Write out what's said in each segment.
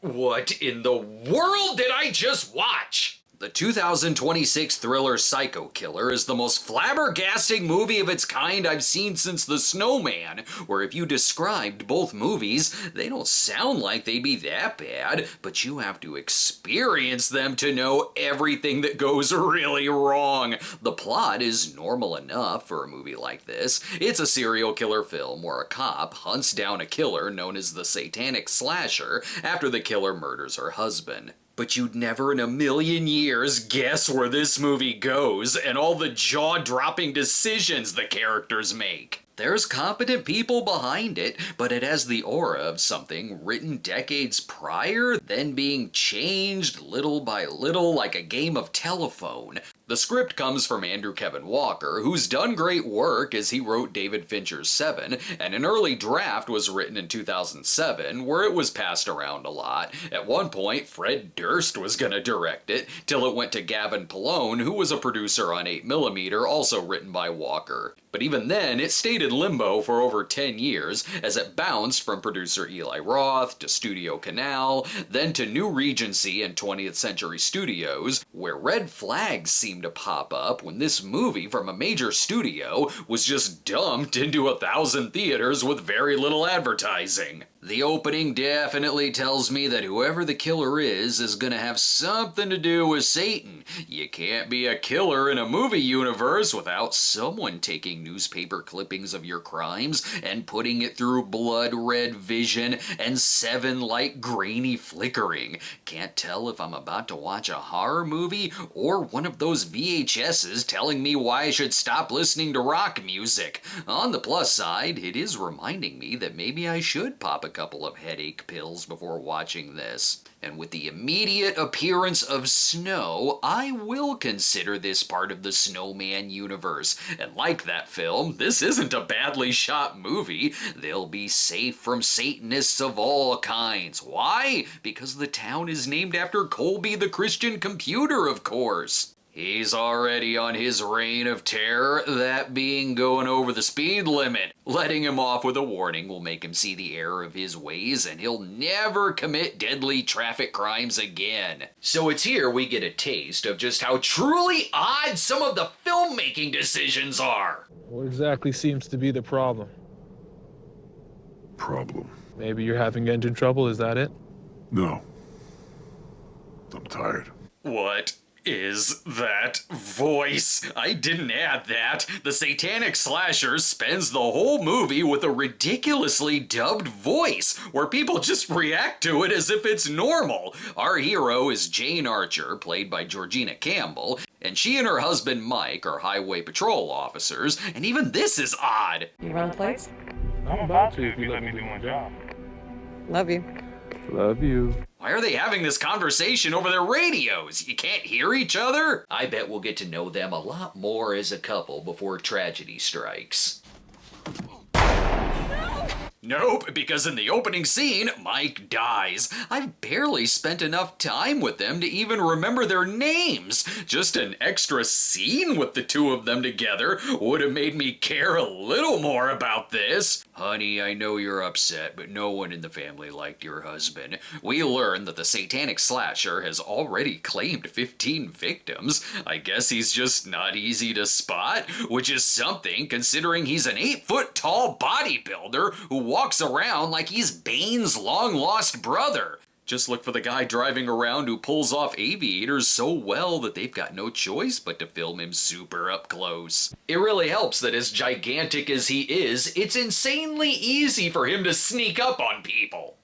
What in the world did I just watch? The 2026 thriller Psycho Killer is the most flabbergasting movie of its kind I've seen since The Snowman, where if you described both movies, they don't sound like they'd be that bad, but you have to experience them to know everything that goes really wrong. The plot is normal enough for a movie like this. It's a serial killer film where a cop hunts down a killer known as the Satanic slasher after the killer murders her husband. But you'd never in a million years guess where this movie goes and all the jaw-dropping decisions the characters make. There's competent people behind it, but it has the aura of something written decades prior, then being changed little by little like a game of telephone. The script comes from Andrew Kevin Walker, who's done great work as he wrote David Fincher's Seven, and an early draft was written in 2007 where it was passed around a lot. At one point, Fred Durst was gonna direct it, till it went to Gavin Polone, who was a producer on 8mm, also written by Walker. But even then, it stayed in limbo for over 10 years, as it bounced from producer Eli Roth to Studio Canal, then to New Regency and 20th Century Studios, where red flags seemed to pop up when this movie from a major studio was just dumped into 1,000 theaters with very little advertising. The opening definitely tells me that whoever the killer is gonna have something to do with Satan. You can't be a killer in a movie universe without someone taking newspaper clippings of your crimes and putting it through blood-red vision and 7-light grainy flickering. Can't tell if I'm about to watch a horror movie or one of those VHSs telling me why I should stop listening to rock music. On the plus side, it is reminding me that maybe I should pop a couple of headache pills before watching this. And with the immediate appearance of snow, I will consider this part of the Snowman universe. And like that film, this isn't a badly shot movie. They'll be safe from Satanists of all kinds. Why? Because the town is named after Colby the Christian Computer, of course. He's already on his reign of terror, that being going over the speed limit. Letting him off with a warning will make him see the error of his ways, and he'll never commit deadly traffic crimes again. So it's here we get a taste of just how truly odd some of the filmmaking decisions are. What exactly seems to be the problem? Problem? Maybe you're having engine trouble, is that it? No. I'm tired. What is that voice? I didn't add that. The Satanic slasher spends the whole movie with a ridiculously dubbed voice, where people just react to it as if it's normal. Our hero is Jane Archer, played by Georgina Campbell, and she and her husband Mike are highway patrol officers, and even this is odd. You run plates? I'm about to if you let me do my job. Love you. Love you. Why are they having this conversation over their radios? You can't hear each other? I bet we'll get to know them a lot more as a couple before tragedy strikes. Nope, because in the opening scene, Mike dies. I've barely spent enough time with them to even remember their names. Just an extra scene with the two of them together would have made me care a little more about this. Honey, I know you're upset, but no one in the family liked your husband. We learn that the Satanic slasher has already claimed 15 victims. I guess he's just not easy to spot, which is something considering he's an 8-foot-tall bodybuilder who walks around like he's Bane's long-lost brother. Just look for the guy driving around who pulls off aviators so well that they've got no choice but to film him super up close. It really helps that as gigantic as he is, it's insanely easy for him to sneak up on people.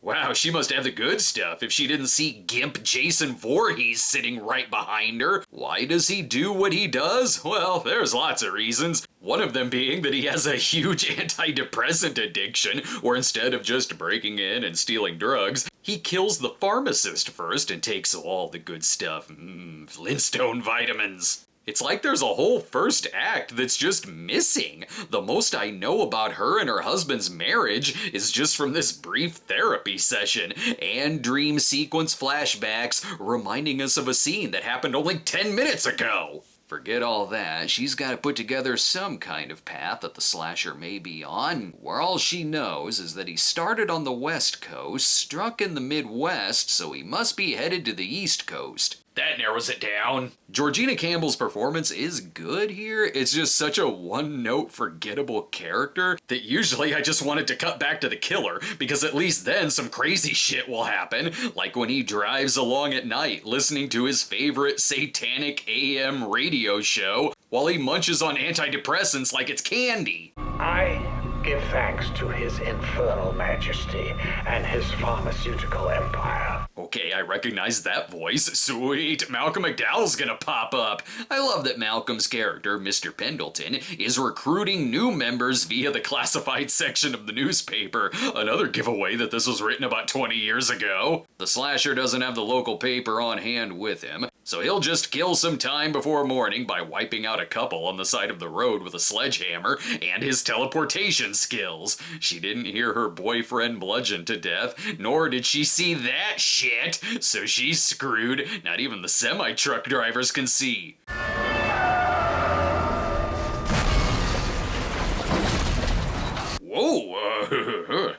Wow, she must have the good stuff if she didn't see Gimp Jason Voorhees sitting right behind her. Why does he do what he does? Well, there's lots of reasons. One of them being that he has a huge antidepressant addiction, where instead of just breaking in and stealing drugs, he kills the pharmacist first and takes all the good stuff. Flintstone vitamins. It's like there's a whole first act that's just missing. The most I know about her and her husband's marriage is just from this brief therapy session and dream sequence flashbacks reminding us of a scene that happened only 10 minutes ago. Forget all that, she's got to put together some kind of path that the slasher may be on, where all she knows is that he started on the West Coast, struck in the Midwest, so he must be headed to the East Coast. That narrows it down. Georgina Campbell's performance is good here. It's just such a one-note forgettable character that usually I just wanted to cut back to the killer, because at least then some crazy shit will happen, like when he drives along at night listening to his favorite Satanic AM radio show while he munches on antidepressants like it's candy. I give thanks to his infernal majesty and his pharmaceutical empire. Okay, I recognize that voice. Sweet, Malcolm McDowell's gonna pop up. I love that Malcolm's character, Mr. Pendleton, is recruiting new members via the classified section of the newspaper. Another giveaway that this was written about 20 years ago. The slasher doesn't have the local paper on hand with him, so he'll just kill some time before morning by wiping out a couple on the side of the road with a sledgehammer and his teleportation skills. She didn't hear her boyfriend bludgeoned to death, nor did she see that shit, so she's screwed. Not even the semi-truck drivers can see. Whoa,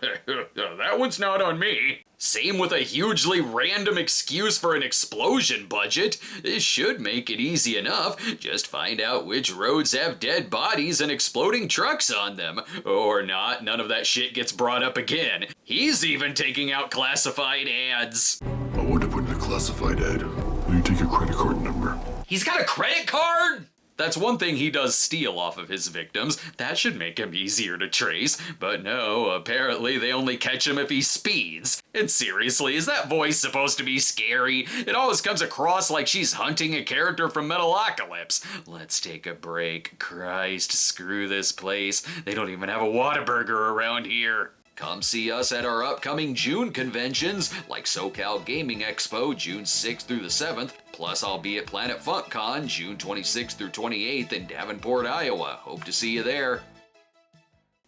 that one's not on me. Same with a hugely random excuse for an explosion budget. This should make it easy enough. Just find out which roads have dead bodies and exploding trucks on them. Or not, none of that shit gets brought up again. He's even taking out classified ads. I want to put in a classified ad. Will you take a credit card number? He's got a credit card? That's one thing he does steal off of his victims. That should make him easier to trace. But no, apparently they only catch him if he speeds. And seriously, is that voice supposed to be scary? It always comes across like she's hunting a character from Metalocalypse. Let's take a break. Christ, screw this place. They don't even have a Whataburger around here. Come see us at our upcoming June conventions, like SoCal Gaming Expo, June 6th through the 7th, plus I'll be at Planet FunkCon, June 26th through 28th in Davenport, Iowa. Hope to see you there.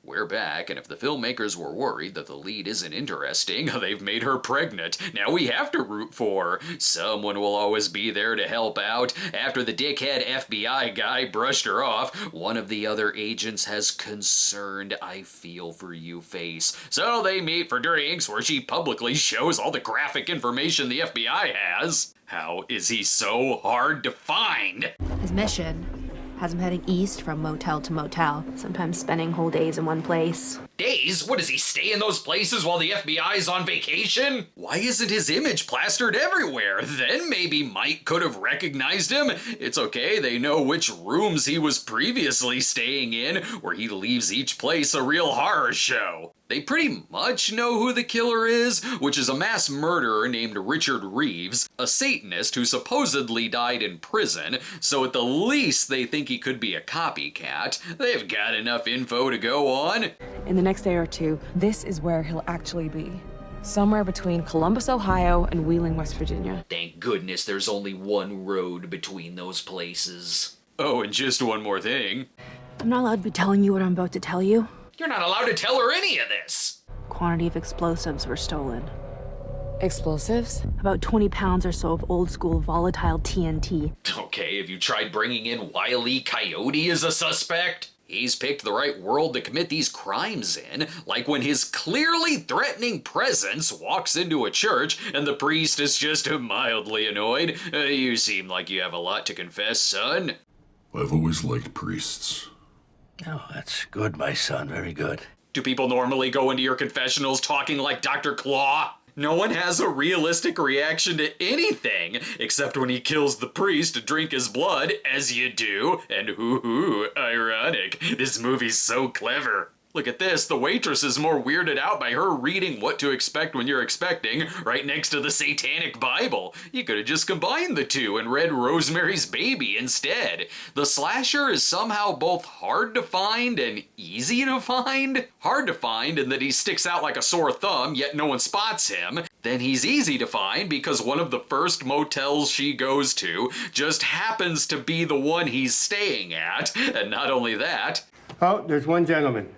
We're back, and if the filmmakers were worried that the lead isn't interesting, they've made her pregnant. Now we have to root for her. Someone will always be there to help out. After the dickhead FBI guy brushed her off, one of the other agents has concerned "I feel for you" face. So they meet for drinks, where she publicly shows all the graphic information the FBI has. How is he so hard to find? His mission has him heading east from motel to motel, sometimes spending whole days in one place. Days? What, does he stay in those places while the FBI's on vacation? Why isn't his image plastered everywhere? Then maybe Mike could have recognized him. It's okay, they know which rooms he was previously staying in, where he leaves each place a real horror show. They pretty much know who the killer is, which is a mass murderer named Richard Reeves, a Satanist who supposedly died in prison, so at the least they think he could be a copycat. They've got enough info to go on. In the next day or two, this is where he'll actually be. Somewhere between Columbus, Ohio and Wheeling, West Virginia. Thank goodness there's only one road between those places. Oh, and just one more thing. I'm not allowed to be telling you what I'm about to tell you. You're not allowed to tell her any of this. Quantity of explosives were stolen. Explosives? About 20 pounds or so of old school volatile TNT. Okay, have you tried bringing in Wile E. Coyote as a suspect? He's picked the right world to commit these crimes in, like when his clearly threatening presence walks into a church and the priest is just mildly annoyed. You seem like you have a lot to confess, son. I've always liked priests. Oh, that's good, my son. Very good. Do people normally go into your confessionals talking like Dr. Claw? No one has a realistic reaction to anything, except when he kills the priest to drink his blood, as you do. And hoo-hoo, ironic. This movie's so clever. Look at this, the waitress is more weirded out by her reading What to Expect When You're Expecting right next to the Satanic Bible. You could have just combined the two and read Rosemary's Baby instead. The slasher is somehow both hard to find and easy to find. Hard to find in that he sticks out like a sore thumb, yet no one spots him. Then he's easy to find because one of the first motels she goes to just happens to be the one he's staying at. And not only that... Oh, there's one gentleman.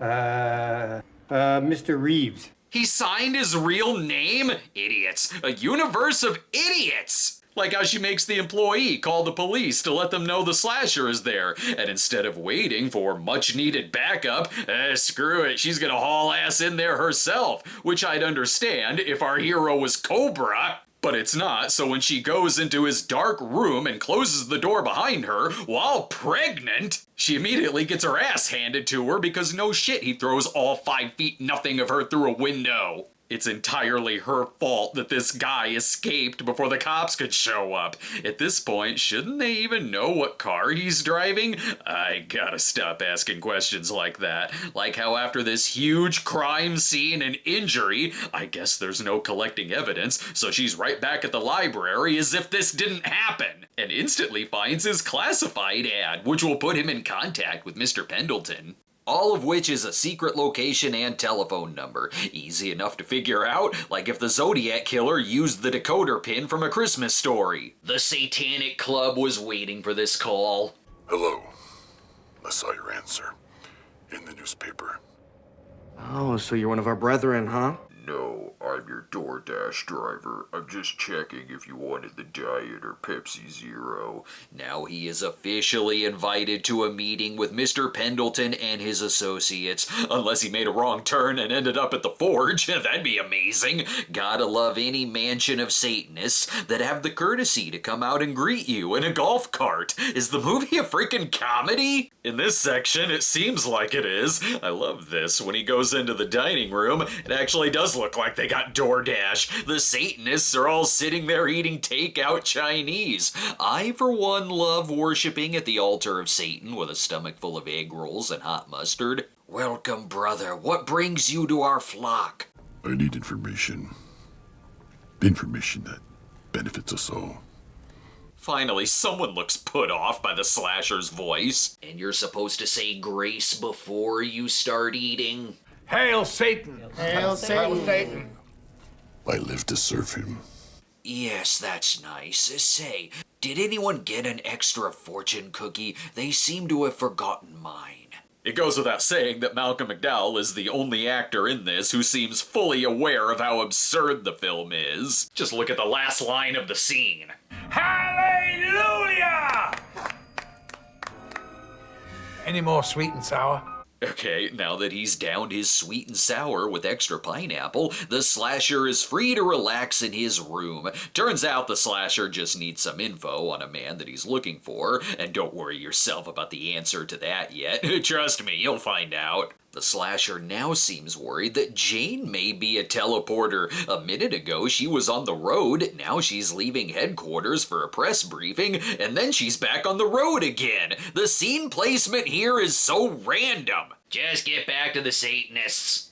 Mr. Reeves. He signed his real name? Idiots. A universe of idiots. Like how she makes the employee call the police to let them know the slasher is there, and instead of waiting for much needed backup, screw it, she's gonna haul ass in there herself, which I'd understand if our hero was Cobra. But it's not, so when she goes into his dark room and closes the door behind her while pregnant, she immediately gets her ass handed to her because no shit, he throws all 5 feet nothing of her through a window. It's entirely her fault that this guy escaped before the cops could show up. At this point, shouldn't they even know what car he's driving? I gotta stop asking questions like that. Like how after this huge crime scene and injury, I guess there's no collecting evidence, so she's right back at the library as if this didn't happen, and instantly finds his classified ad, which will put him in contact with Mr. Pendleton. All of which is a secret location and telephone number. Easy enough to figure out, like if the Zodiac Killer used the decoder pin from A Christmas Story. The Satanic Club was waiting for this call. Hello. I saw your answer. In the newspaper. Oh, so you're one of our brethren, huh? No, I'm your DoorDash driver. I'm just checking if you wanted the Diet or Pepsi Zero. Now he is officially invited to a meeting with Mr. Pendleton and his associates. Unless he made a wrong turn and ended up at the Forge. That'd be amazing. Gotta love any mansion of Satanists that have the courtesy to come out and greet you in a golf cart. Is the movie a freaking comedy? In this section, it seems like it is. I love this. When he goes into the dining room, it actually does look like they got DoorDash. The Satanists are all sitting there eating takeout Chinese. I, for one, love worshipping at the altar of Satan with a stomach full of egg rolls and hot mustard. Welcome, brother. What brings you to our flock? I need information. Information that benefits us all. Finally, someone looks put off by the slasher's voice. And you're supposed to say grace before you start eating? Hail Satan! Hail Satan! I live to serve him. Yes, that's nice. Say, did anyone get an extra fortune cookie? They seem to have forgotten mine. It goes without saying that Malcolm McDowell is the only actor in this who seems fully aware of how absurd the film is. Just look at the last line of the scene. Hallelujah! Any more sweet and sour? Okay, now that he's downed his sweet and sour with extra pineapple, the slasher is free to relax in his room. Turns out the slasher just needs some info on a man that he's looking for, and don't worry yourself about the answer to that yet. Trust me, you'll find out. The slasher now seems worried that Jane may be a teleporter. A minute ago, she was on the road, now she's leaving headquarters for a press briefing, and then she's back on the road again. The scene placement here is so random. Just get back to the Satanists.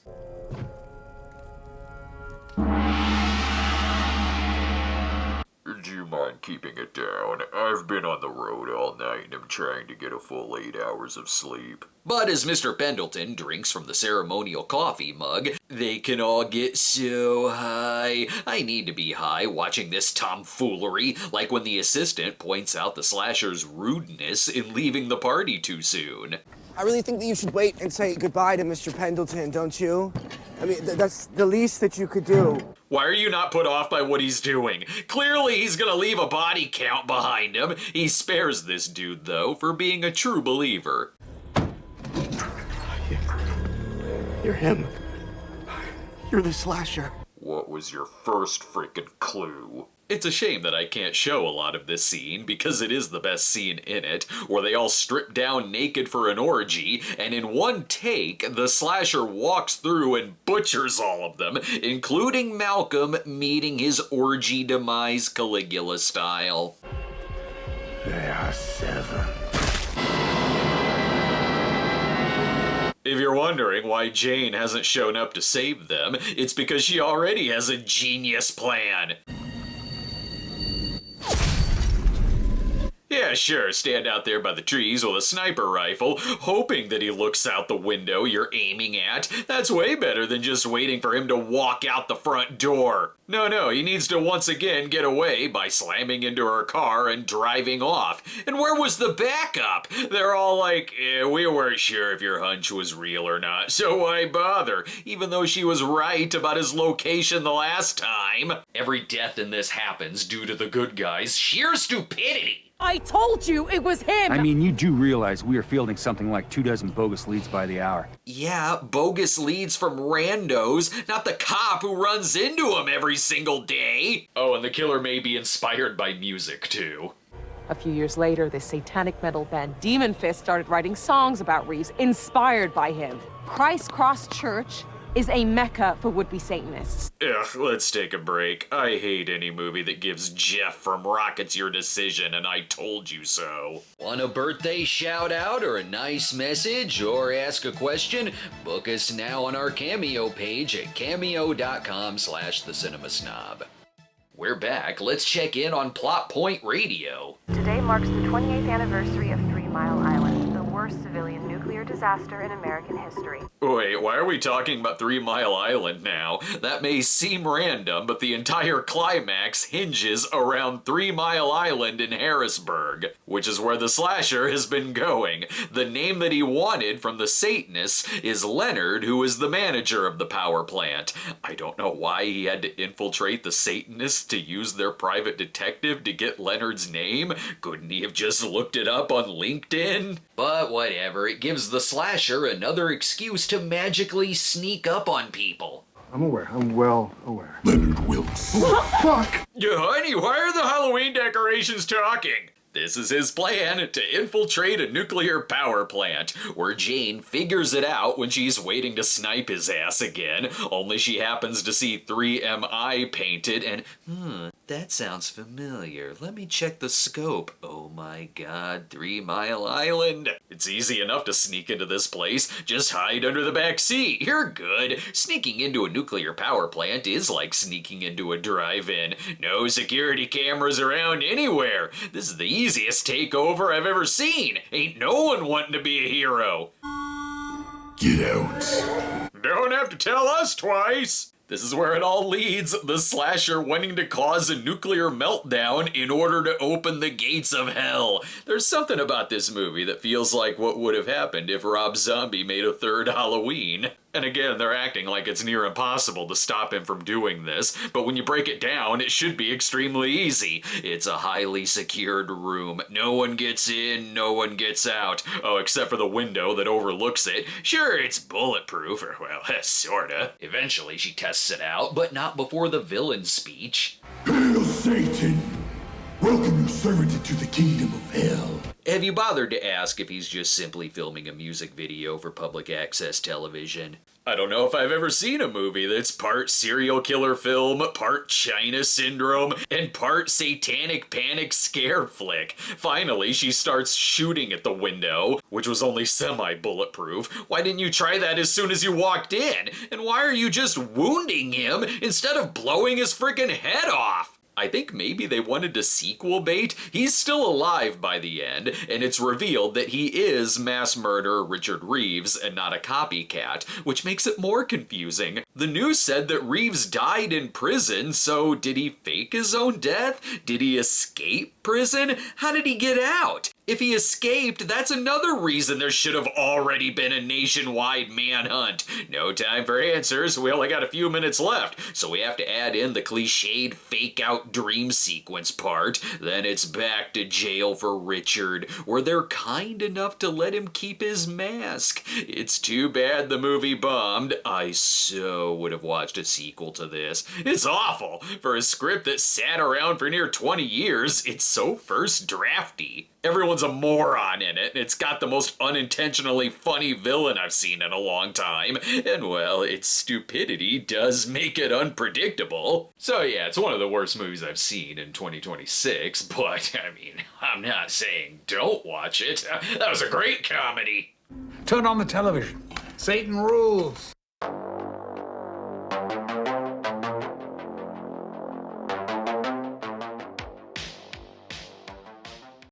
Do you mind keeping it down? I've been on the road all night and I'm trying to get a full 8 hours of sleep. But as Mr. Pendleton drinks from the ceremonial coffee mug, they can all get so high. I need to be high watching this tomfoolery, like when the assistant points out the slasher's rudeness in leaving the party too soon. I really think that you should wait and say goodbye to Mr. Pendleton, don't you? I mean, that's the least that you could do. Why are you not put off by what he's doing? Clearly he's gonna leave a body count behind him. He spares this dude, though, for being a true believer. You're him. You're the slasher. What was your first freaking clue? It's a shame that I can't show a lot of this scene, because it is the best scene in it, where they all strip down naked for an orgy, and in one take, the slasher walks through and butchers all of them, including Malcolm meeting his orgy demise Caligula style. There are 7. If you're wondering why Jane hasn't shown up to save them, it's because she already has a genius plan. Yeah, sure, stand out there by the trees with a sniper rifle, hoping that he looks out the window you're aiming at. That's way better than just waiting for him to walk out the front door. No, he needs to once again get away by slamming into her car and driving off. And where was the backup? They're all like, we weren't sure if your hunch was real or not, so why bother? Even though she was right about his location the last time. Every death in this happens due to the good guys' sheer stupidity. I told you it was him! I mean, you do realize we are fielding something like 24 bogus leads by the hour. Yeah, bogus leads from randos, not the cop who runs into them every single day. Oh, and the killer may be inspired by music, too. A few years later, this satanic metal band Demon Fist started writing songs about Reeves, inspired by him. Christ Cross Church is a mecca for would-be Satanists. Ugh, let's take a break. I hate any movie that gives Jeff from Rockets your decision and I told you so. Want a birthday shout out or a nice message or ask a question? Book us now on our Cameo page at cameo.com/theCinemaSnob. We're back. Let's check in on Plot Point Radio. Today marks the 28th anniversary of 3 Mile Island, the worst civilian nuclear disaster in American history. Wait, why are we talking about 3 Mile Island now? That may seem random, but the entire climax hinges around 3 Mile Island in Harrisburg, which is where the slasher has been going. The name that he wanted from the Satanists is Leonard, who is the manager of the power plant. I don't know why he had to infiltrate the Satanists to use their private detective to get Leonard's name. Couldn't he have just looked it up on LinkedIn? But whatever, it gives the slasher another excuse to magically sneak up on people. I'm aware. I'm well aware. Leonard Wilkes. Fuck! Honey, why are the Halloween decorations talking? This is his plan to infiltrate a nuclear power plant, where Jane figures it out when she's waiting to snipe his ass again, only she happens to see 3MI painted and, that sounds familiar. Let me check the scope. Oh my god, 3 Mile Island. It's easy enough to sneak into this place. Just hide under the back seat. You're good. Sneaking into a nuclear power plant is like sneaking into a drive-in. No security cameras around anywhere. This is the easiest takeover I've ever seen. Ain't no one wanting to be a hero. Get out. Don't have to tell us twice. This is where it all leads, the slasher wanting to cause a nuclear meltdown in order to open the gates of hell. There's something about this movie that feels like what would have happened if Rob Zombie made a third Halloween. And again, they're acting like it's near impossible to stop him from doing this, but when you break it down, it should be extremely easy. It's a highly secured room. No one gets in, no one gets out. Oh, except for the window that overlooks it. Sure, it's bulletproof, or well, sorta. Eventually she tests it out, but not before the villain's speech. Hail Satan! Welcome your servant into the kingdom of hell. Have you bothered to ask if he's just simply filming a music video for public access television? I don't know if I've ever seen a movie that's part serial killer film, part China Syndrome, and part satanic panic scare flick. Finally, she starts shooting at the window, which was only semi-bulletproof. Why didn't you try that as soon as you walked in? And why are you just wounding him instead of blowing his freaking head off? I think maybe they wanted to sequel bait. He's still alive by the end, and it's revealed that he is mass murderer Richard Reeves and not a copycat, which makes it more confusing. The news said that Reeves died in prison, so did he fake his own death? Did he escape prison? How did he get out? If he escaped, that's another reason there should have already been a nationwide manhunt. No time for answers, we only got a few minutes left, so we have to add in the cliched fake-out dream sequence part. Then it's back to jail for Richard, where they're kind enough to let him keep his mask. It's too bad the movie bombed. I so would have watched a sequel to this. It's awful. For a script that sat around for near 20 years, it's so first drafty. Everyone's a moron in it, and it's got the most unintentionally funny villain I've seen in a long time. And well, its stupidity does make it unpredictable. So yeah, it's one of the worst movies I've seen in 2026, but I mean, I'm not saying don't watch it. That was a great comedy. Turn on the television. Satan rules.